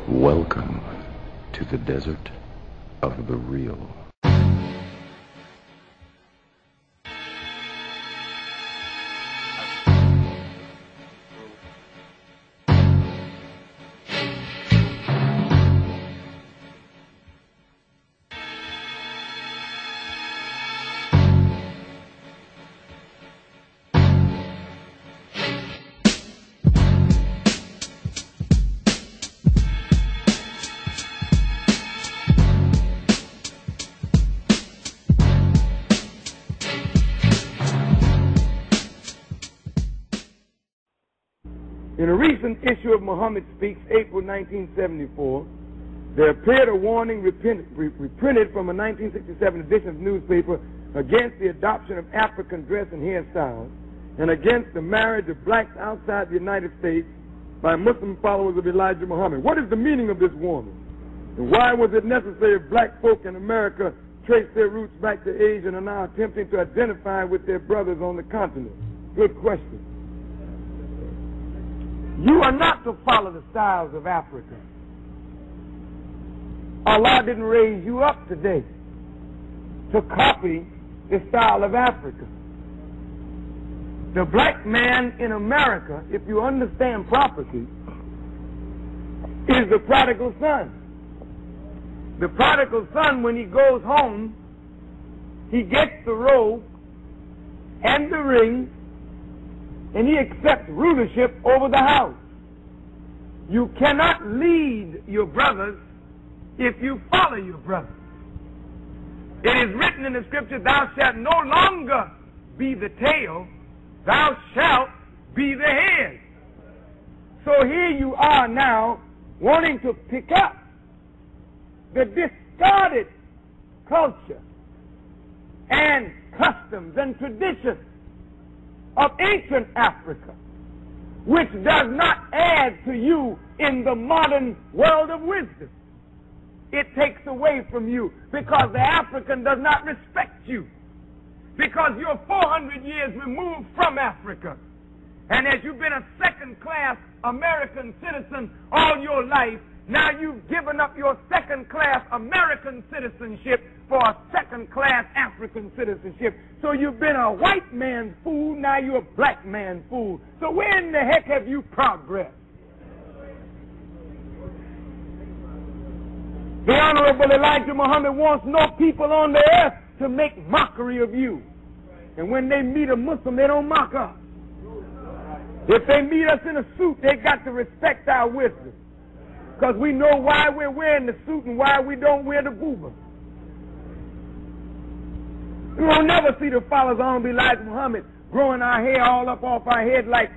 Welcome to the desert of the real. In a recent issue of Muhammad Speaks, April 1974, there appeared a warning reprinted from a 1967 edition of the newspaper against the adoption of African dress and hairstyles and against the marriage of blacks outside the United States by Muslim followers of Elijah Muhammad. What is the meaning of this warning? And why was it necessary if black folk in America trace their roots back to Asia and are now attempting to identify with their brothers on the continent? Good question. You are not to follow the styles of Africa. Allah didn't raise you up today to copy the style of Africa. The black man in America, if you understand property, is the prodigal son. The prodigal son, when he goes home, he gets the robe and the ring, and he accepts rulership over the house. You cannot lead your brothers if you follow your brothers. It is written in the scripture, thou shalt no longer be the tail, thou shalt be the head. So here you are now wanting to pick up the discarded culture and customs and traditions of ancient Africa, which does not add to you in the modern world of wisdom. It takes away from you because the African does not respect you, because you're 400 years removed from Africa. And as you've been a second-class American citizen all your life, now you've given up your second-class American citizenship for a second-class African citizenship. So you've been a white man's fool, now you're a black man's fool. So where in the heck have you progressed? The Honorable Elijah Muhammad wants no people on the earth to make mockery of you. And when they meet a Muslim, they don't mock us. If they meet us in a suit, they got to respect our wisdom, because we know why we're wearing the suit and why we don't wear the booba. You will never see the followers of Honorable Elijah Muhammad growing our hair all up off our head like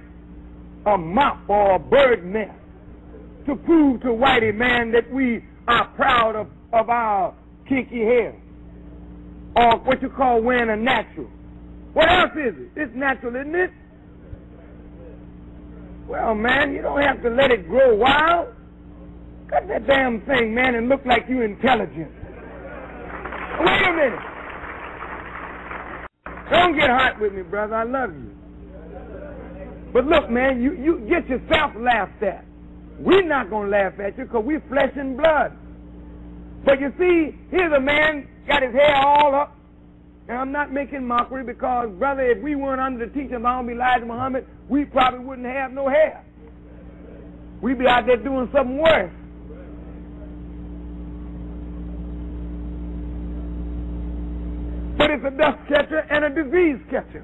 a mop or a bird nest to prove to whitey man that we are proud of our kinky hair, or what you call wearing a natural. What else is it? It's natural, isn't it? Well, man, you don't have to let it grow wild. Cut that damn thing, man, and look like you're intelligent. Wait a minute. Don't get hot with me, brother. I love you. But look, man, you get yourself laughed at. We're not going to laugh at you because we're flesh and blood. But you see, here's a man got his hair all up. And I'm not making mockery because, brother, if we weren't under the teaching of Honorable Elijah Muhammad, we probably wouldn't have no hair. We'd be out there doing something worse. But it's a dust catcher and a disease catcher.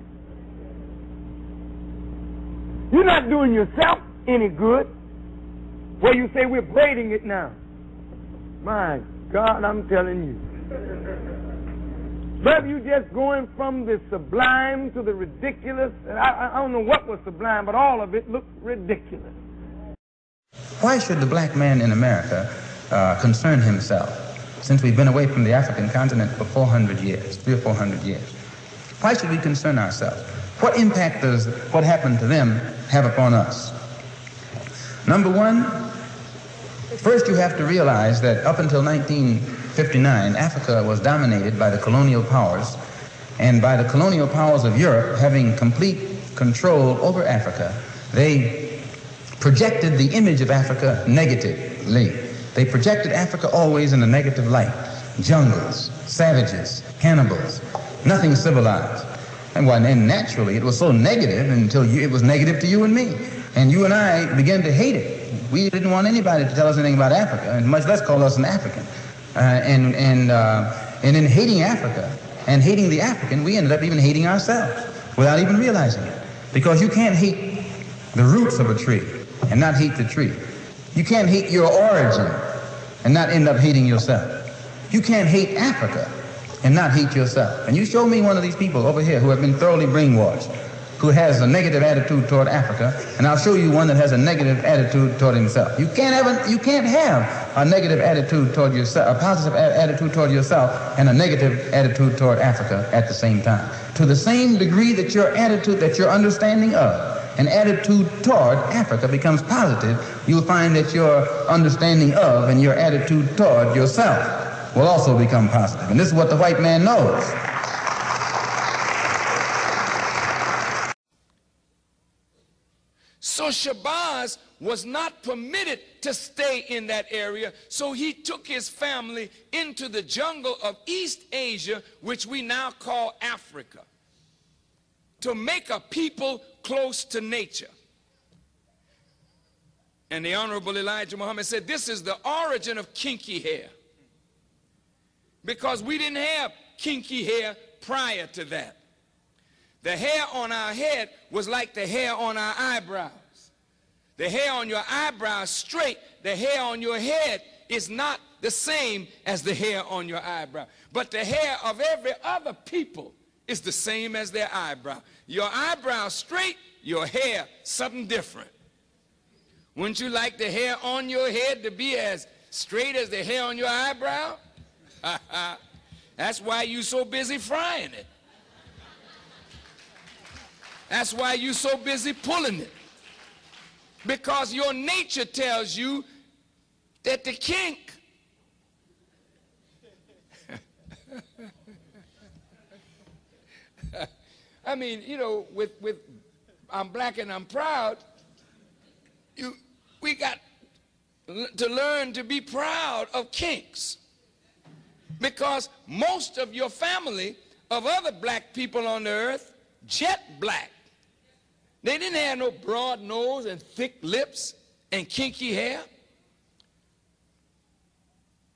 You're not doing yourself any good. Well, you say we're braiding it now. My God, I'm telling you. But you just going from the sublime to the ridiculous. I don't know what was sublime, but all of it looked ridiculous. Why should the black man in America concern himself, since we've been away from the African continent for 400 years, 300 or 400 years? Why should we concern ourselves? What impact does what happened to them have upon us? Number one, first you have to realize that up until 1959, Africa was dominated by the colonial powers, and by the colonial powers of Europe having complete control over Africa, they projected the image of Africa negatively. They projected Africa always in a negative light. Jungles, savages, cannibals, nothing civilized. And naturally, it was so negative until it was negative to you and me. And you and I began to hate it. We didn't want anybody to tell us anything about Africa, and much less call us an African. And in hating Africa and hating the African, we ended up even hating ourselves without even realizing it. Because you can't hate the roots of a tree and not hate the tree. You can't hate your origin and not end up hating yourself. You can't hate Africa and not hate yourself. And you show me one of these people over here who have been thoroughly brainwashed, who has a negative attitude toward Africa, and I'll show you one that has a negative attitude toward himself. You can't have a negative attitude toward yourself, a positive attitude toward yourself, and a negative attitude toward Africa at the same time. To the same degree that your attitude, that your understanding of an attitude toward Africa becomes positive, you'll find that your understanding of and your attitude toward yourself will also become positive. And this is what the white man knows. So Shabazz was not permitted to stay in that area, so he took his family into the jungle of East Asia, which we now call Africa, to make a people close to nature. And the Honorable Elijah Muhammad said, this is the origin of kinky hair, because we didn't have kinky hair prior to that. The hair on our head was like the hair on our eyebrows. The hair on your eyebrows straight, the hair on your head is not the same as the hair on your eyebrow. But the hair of every other people is the same as their eyebrow. Your eyebrow straight, your hair something different. Wouldn't you like the hair on your head to be as straight as the hair on your eyebrow? That's why you're so busy frying it. That's why you're so busy pulling it. Because your nature tells you that the kink I mean, you know, with I'm black and I'm proud, we got to learn to be proud of kinks. Because most of your family of other black people on the earth, jet black. They didn't have no broad nose and thick lips and kinky hair.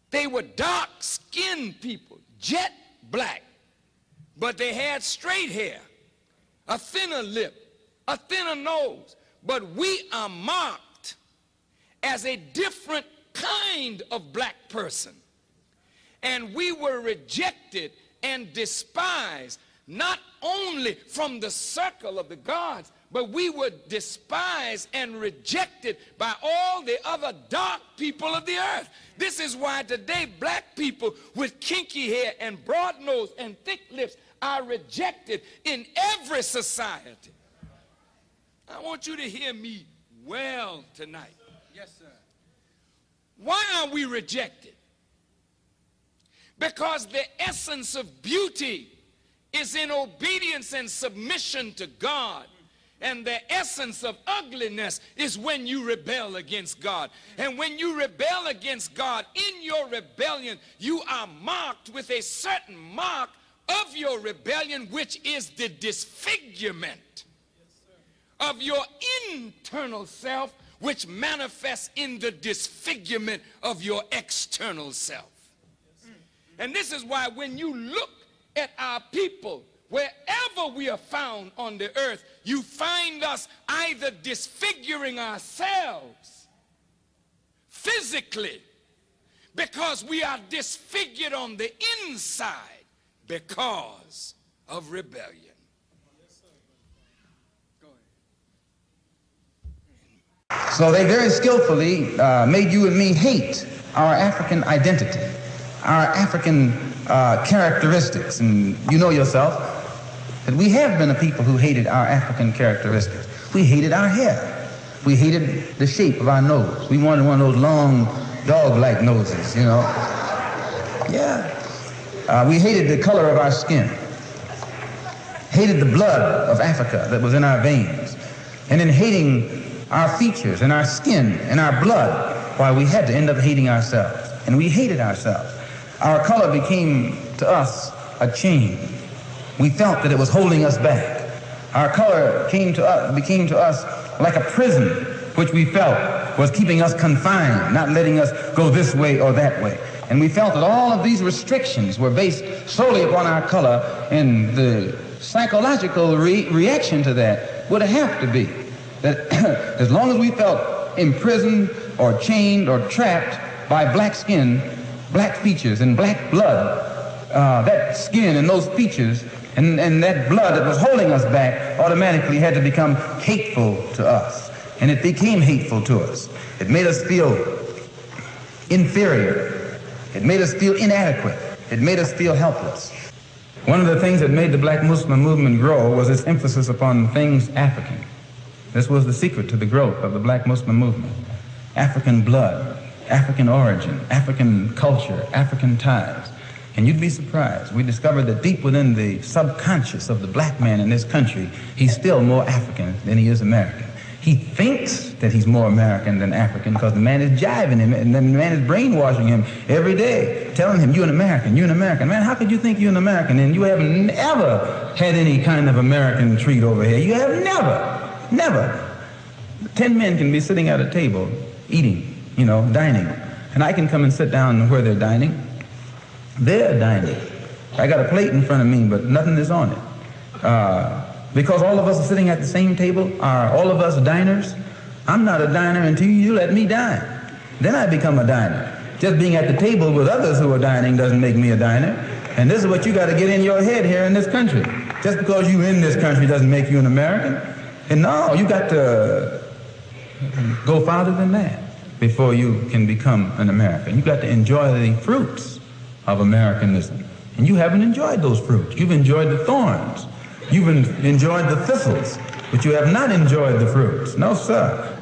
They were dark-skinned people, jet black. But they had straight hair, a thinner lip, a thinner nose. But we are marked as a different kind of black person. And we were rejected and despised, not only from the circle of the gods, but we were despised and rejected by all the other dark people of the earth. This is why today black people with kinky hair and broad nose and thick lips are rejected in every society. I want you to hear me well tonight. Yes, sir. Why are we rejected? Because the essence of beauty is in obedience and submission to God. And the essence of ugliness is when you rebel against God. And when you rebel against God, in your rebellion, you are marked with a certain mark of your rebellion, which is the disfigurement of your internal self, which manifests in the disfigurement of your external self. And this is why when you look at our people, wherever we are found on the earth, you find us either disfiguring ourselves physically because we are disfigured on the inside because of rebellion. So they very skillfully made you and me hate our African identity, our African characteristics. And you know yourself that we have been a people who hated our African characteristics. We hated our hair. We hated the shape of our nose. We wanted one of those long dog-like noses, you know. Yeah. We hated the color of our skin. Hated the blood of Africa that was in our veins. And in hating our features and our skin and our blood, why we had to end up hating ourselves. And we hated ourselves. Our color became to us a chain. We felt that it was holding us back. Our color became to us like a prison, which we felt was keeping us confined, not letting us go this way or that way. And we felt that all of these restrictions were based solely upon our color, and the psychological reaction to that would have to be that as long as we felt imprisoned or chained or trapped by black skin, black features, and black blood, that skin and those features and that blood that was holding us back automatically had to become hateful to us. And it became hateful to us. It made us feel inferior. It made us feel inadequate. It made us feel helpless. One of the things that made the black Muslim movement grow was its emphasis upon things African. This was the secret to the growth of the black Muslim movement. African blood, African origin, African culture, African ties. And you'd be surprised. We discovered that deep within the subconscious of the black man in this country, he's still more African than he is American. He thinks that he's more American than African because the man is jiving him, and the man is brainwashing him every day, telling him, you're an American, you're an American. Man, how could you think you're an American and you haven't ever had any kind of American treat over here? You have never. 10 men can be sitting at a table, eating, dining, and I can come and sit down where they're dining. They're dining. I got a plate in front of me, but nothing is on it. Because all of us are sitting at the same table, are all of us diners? I'm not a diner until you let me dine. Then I become a diner. Just being at the table with others who are dining doesn't make me a diner. And this is what you got to get in your head here in this country. Just because you're in this country doesn't make you an American. And no, you got to go farther than that before you can become an American. You got to enjoy the fruits of Americanism. And you haven't enjoyed those fruits. You've enjoyed the thorns. You've enjoyed the thistles, but you have not enjoyed the fruits. No, sir.